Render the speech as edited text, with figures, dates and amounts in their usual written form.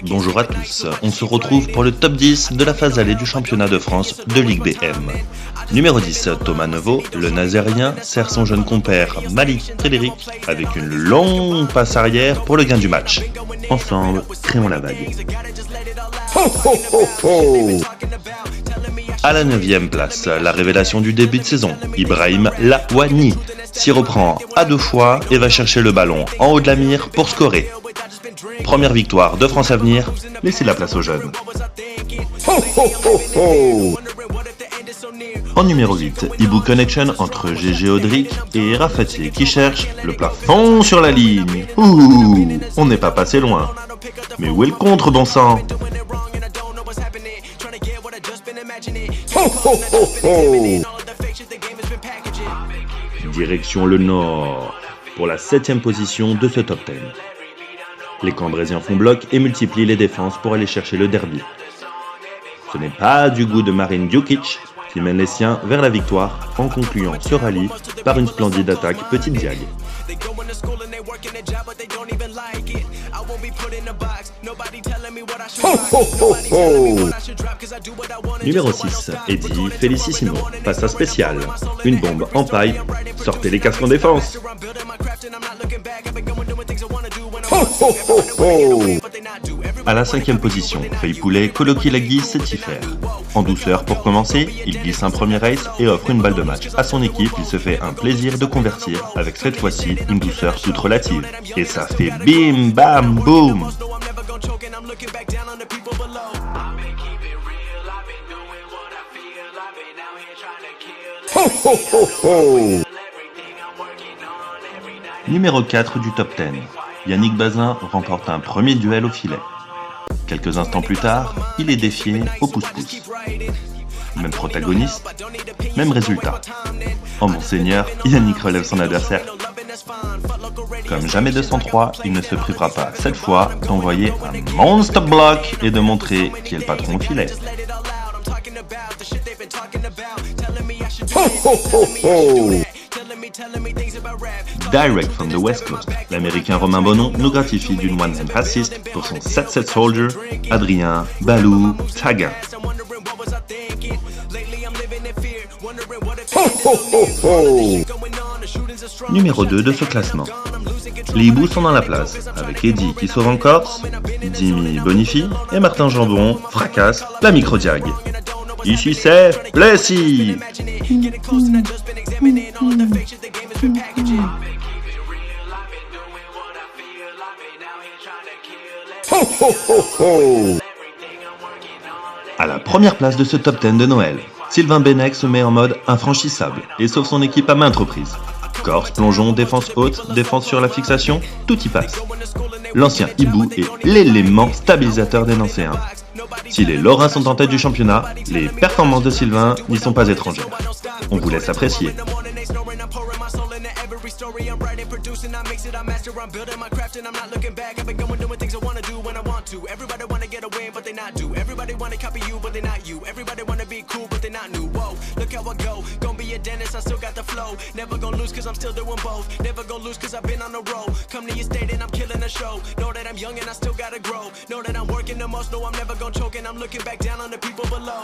Bonjour à tous, on se retrouve pour le top 10 de la phase allée du championnat de France de Ligue BM. Numéro 10, Thomas Neveu, le Nazérien, sert son jeune compère Malik Frédéric avec une longue passe arrière pour le gain du match. Ensemble, créons la vague. À la 9e place, la révélation du début de saison, Ibrahim Lawani, s'y reprend à 2 fois et va chercher le ballon en haut de la mire pour scorer. Première victoire de France à venir, laissez la place aux jeunes. En numéro 8, Ibu Connection entre GG Audric et Rafati qui cherche le plafond sur la ligne. Ouh, on n'est pas passé loin. Mais où est le contre, bon sang? Direction le nord, pour la 7e position de ce top 10. Les Cambrésiens font bloc et multiplient les défenses pour aller chercher le derby. Ce n'est pas du goût de Marin Djukic qui mène les siens vers la victoire en concluant ce rallye par une splendide attaque petite diag. Numéro 6, Eddie Felicissimo, passe spécial. Une bombe en paille, sortez les casques en défense. À la 5e position, Faye Poulet coloquie la guise Sétifère. En douceur pour commencer, il glisse un premier race et offre une balle de match. À son équipe, il se fait un plaisir de convertir avec cette fois-ci une douceur toute relative. Et ça fait bim bam boum. Numéro 4 du top 10. Yannick Bazin remporte un premier duel au filet. Quelques instants plus tard, il est défié au pouce-pouce. Même protagoniste, même résultat. Oh mon seigneur, Yannick relève son adversaire. Comme jamais 203, il ne se privera pas cette fois d'envoyer un monster block et de montrer qui est le patron au filet. Direct from the West Coast, l'américain Romain Bonon nous gratifie d'une one-hand assist pour son 7-7 soldier, Adrien Balou Taga. Numéro 2 de ce classement. Les hiboux sont dans la place, avec Eddie qui sauve en Corse, Dimi bonifie et Martin Jambon fracasse la micro-diag. Ici c'est Plessis. À la première place de ce top 10 de Noël, Sylvain Bennec se met en mode infranchissable et sauve son équipe à maintes reprises. Corse, plongeon, défense haute, défense sur la fixation, tout y passe. L'ancien hibou est l'élément stabilisateur des Nancéens. Si les Lorrains sont en tête du championnat, les performances de Sylvain n'y sont pas étrangères. On vous laisse apprécier. I'm never gonna choke and I'm looking back down on the people below.